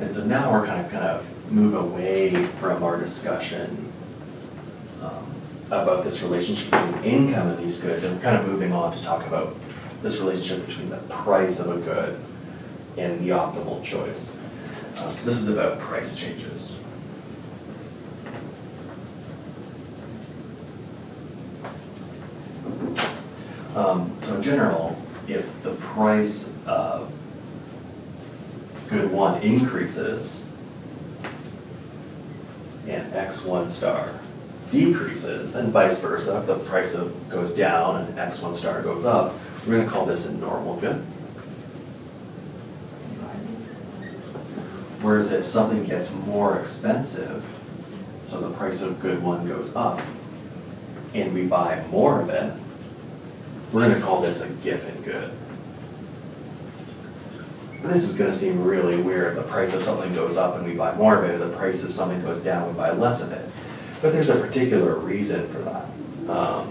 And so now we're kind of move away from our discussion about this relationship between income and these goods, and we're kind of moving on to talk about this relationship between the price of a good and the optimal choice. So this is about price changes. So in general, if the price of good 1 increases and x1 star decreases, and vice versa, if the price of goes down and x1 star goes up, we're going to call this a normal good. Whereas if something gets more expensive, so the price of good 1 goes up, and we buy more of it, we're going to call this a Giffen good. This is going to seem really weird. The price of something goes up and we buy more of it, or the price of something goes down and we buy less of it. But there's a particular reason for that. And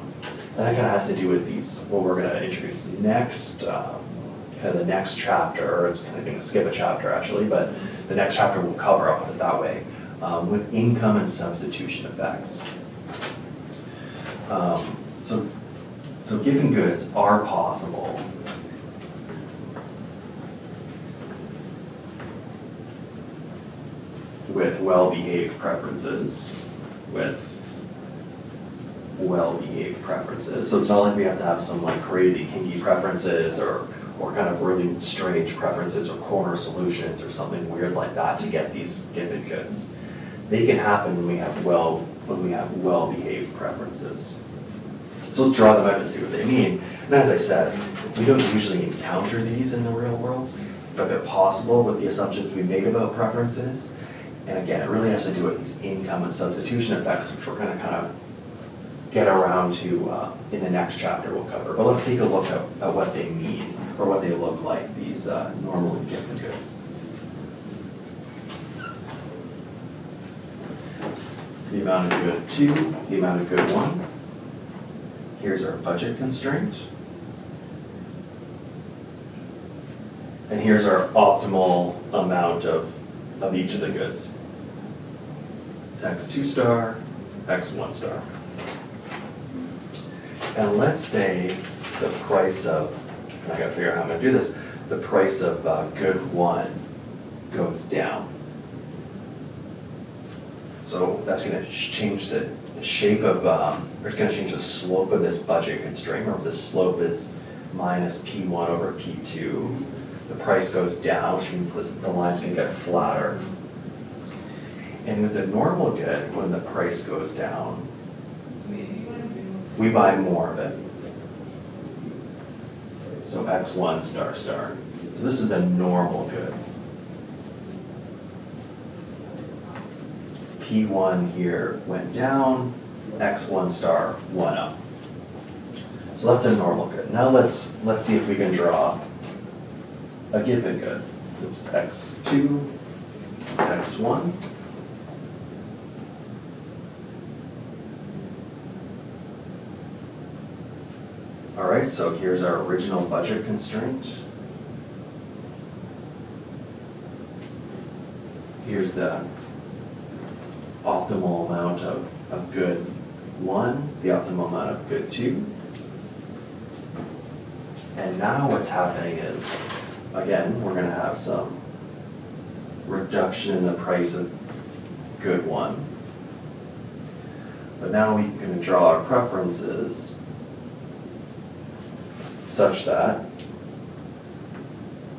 that kind of has to do with these, what we're going to introduce next, kind of the next chapter, or it's kind of going to skip a chapter actually, but the next chapter will cover, I'll put it that way, with income and substitution effects. So Giffen goods are possible with well-behaved preferences, So it's not like we have to have some like crazy kinky preferences or kind of really strange preferences or corner solutions or something weird like that to get these Giffen goods. They can happen when we have well-behaved preferences. So let's draw them out to see what they mean. And as I said, we don't usually encounter these in the real world, but they're possible with the assumptions we made about preferences. And again, it really has to do with these income and substitution effects, which we're going to kind of get around to in the next chapter we'll cover. But let's take a look at what they mean, or what they look like, these normal and Giffen goods. So the amount of good 2, the amount of good 1. Here's our budget constraint. And here's our optimal amount of each of the goods. X2 star, X1 star. And let's say the price of, I gotta figure out how I'm gonna do this, the price of good 1 goes down. So that's gonna change the shape of, or it's gonna change the slope of this budget constraint. Remember, this slope is minus P1 over P2. The price goes down, which means the line's gonna get flatter. And with the normal good, when the price goes down, we buy more of it. So X1 star star. So this is a normal good. P1 here went down, X1 star went up. So that's a normal good. Now let's see if we can draw a Giffen good. Oops, X2, X1. All right, so here's our original budget constraint. Here's the optimal amount of good 1, the optimal amount of good 2. And now what's happening is, again, we're gonna have some reduction in the price of good 1. But now we're gonna draw our preferences such that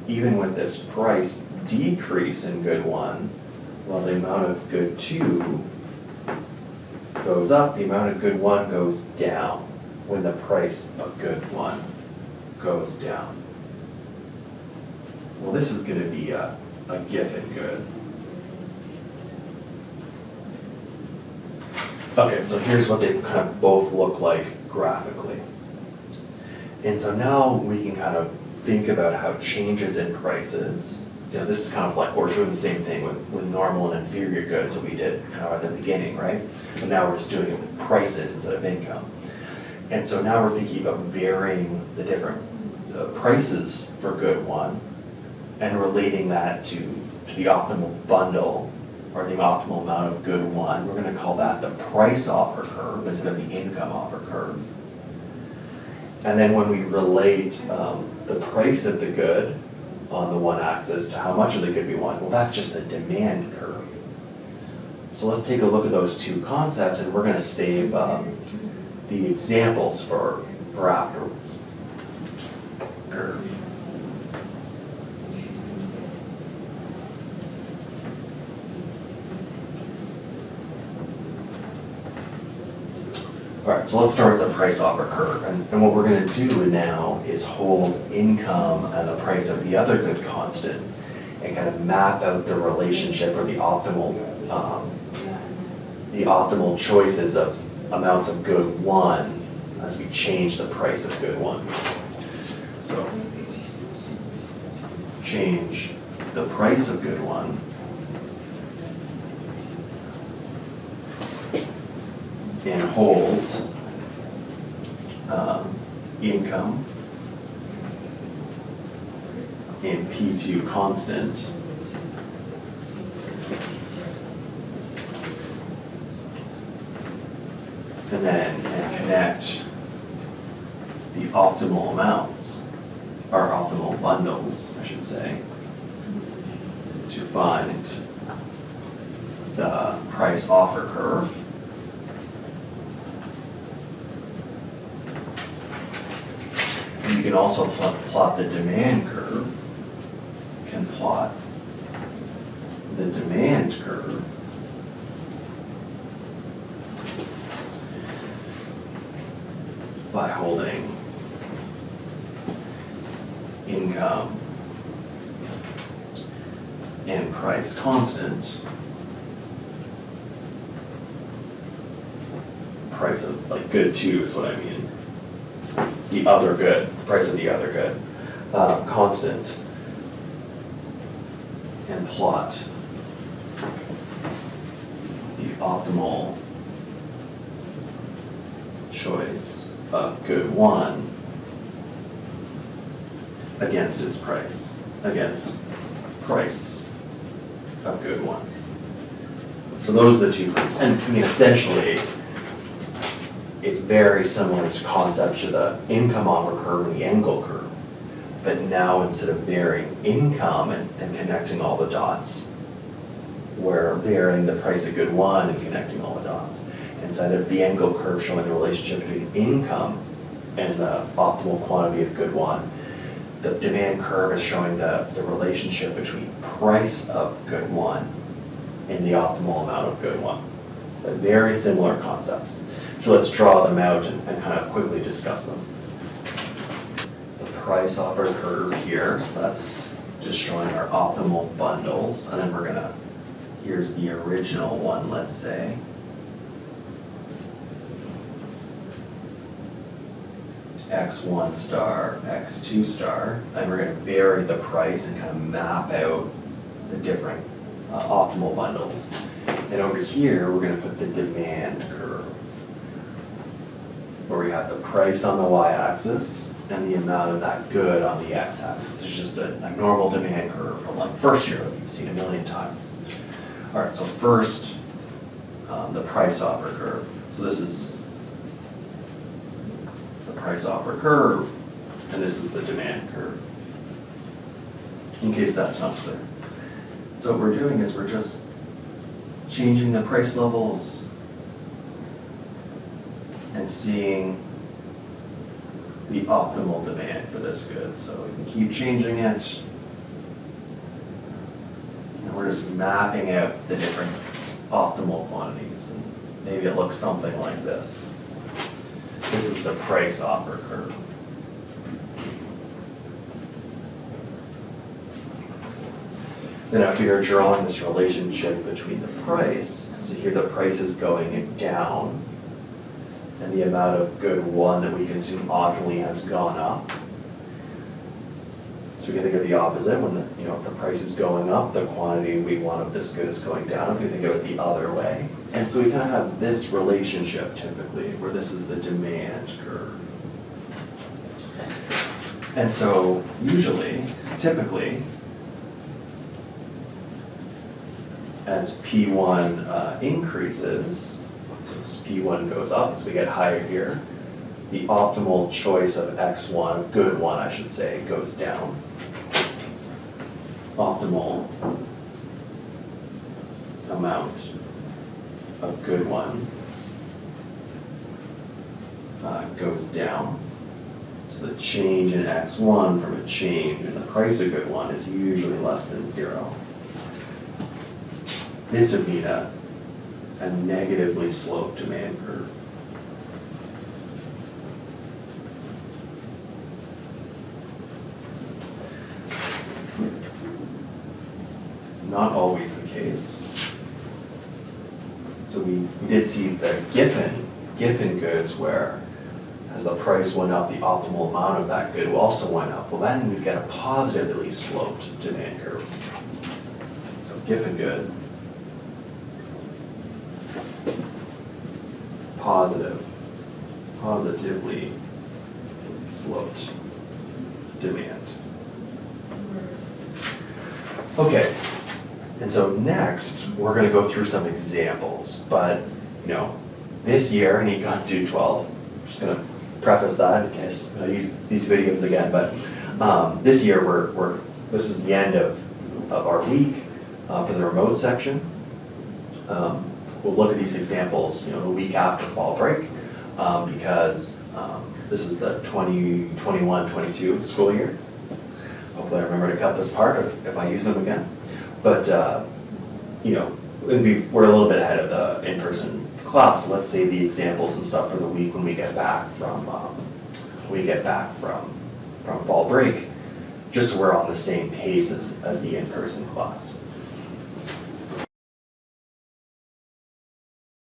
even with this price decrease in good 1, well, the amount of good 2 goes up, the amount of good 1 goes down when the price of good 1 goes down. Well, this is going to be a Giffen good. Okay, so here's what they kind of both look like graphically. And so now we can kind of think about how changes in prices, this is kind of like we're doing the same thing with normal and inferior goods that we did kind of at the beginning, right? But now we're just doing it with prices instead of income. And so now we're thinking about varying the different prices for good 1 and relating that to to the optimal bundle, or the optimal amount of good one, we're gonna call that the price offer curve instead of the income offer curve. And then when we relate the price of the good on the one axis to how much of the good we want, well, that's just the demand curve. So let's take a look at those two concepts, and we're gonna save the examples for afterwards. Curve. All right, so let's start with the price offer curve. And what we're gonna do now is hold income and the price of the other good constant and kind of map out the relationship or the optimal choices of amounts of good one as we change the price of good one. So change the price of good one and hold income and P2 constant. And then connect the optimal amounts, or optimal bundles, I should say, to find the price offer curve. And you can also plot the demand curve. You can plot the demand curve by holding income and price constant. Price of, like, good two is what I mean. The other good, the price of the other good, constant, and plot the optimal choice of good one against its price, against price of good one. So those are the 2 things. And I mean, essentially, it's very similar to concepts of the income offer curve and the angle curve. But now instead of varying income and connecting all the dots, we're varying the price of good one and connecting all the dots. Instead of the angle curve showing the relationship between income and the optimal quantity of good one, the demand curve is showing the relationship between price of good one and the optimal amount of good one. But very similar concepts. So let's draw them out and kind of quickly discuss them. The price offer curve here, so that's just showing our optimal bundles, and then we're gonna, here's the original one, let's say. X1 star, X2 star, and we're gonna vary the price and kind of map out the different optimal bundles. And over here, we're gonna put the demand curve, where we have the price on the y-axis and the amount of that good on the x-axis. It's just a normal demand curve from, like, first year that you've seen a million times. All right, so first, the price offer curve. So this is the price offer curve, and this is the demand curve, in case that's not clear. So what we're doing is we're just changing the price levels and seeing the optimal demand for this good. So we can keep changing it. And we're just mapping out the different optimal quantities. And maybe it looks something like this. This is the price offer curve. Then if we are drawing this relationship between the price, so here the price is going down, and the amount of good one that we consume optimally has gone up. So we can think of the opposite, when the price is going up, the quantity we want of this good is going down, if we think of it the other way. And so we kind of have this relationship typically, where this is the demand curve. And so usually, typically, as P1 increases, so as P1 goes up, as we get higher here, the optimal choice of X1, good one I should say, goes down. Optimal amount of good one goes down. So the change in X1 from a change in the price of good one is usually less than 0. This would mean a negatively sloped demand curve. Not always the case. So we did see the Giffen goods where as the price went up, the optimal amount of that good also went up. Well, then we'd get a positively sloped demand curve. So Giffen good, positively sloped demand. Okay, and so next we're going to go through some examples, but this year, and he got to 12. I'm just going to preface that in case I use these videos again, but this year this is the end of our week for the remote section. We'll look at these examples, the week after fall break, because this is the 2021-22 school year. Hopefully I remember to cut this part if I use them again. But, we're a little bit ahead of the in-person class, so let's say the examples and stuff for the week when we get back from fall break, just so we're on the same pace as the in-person class.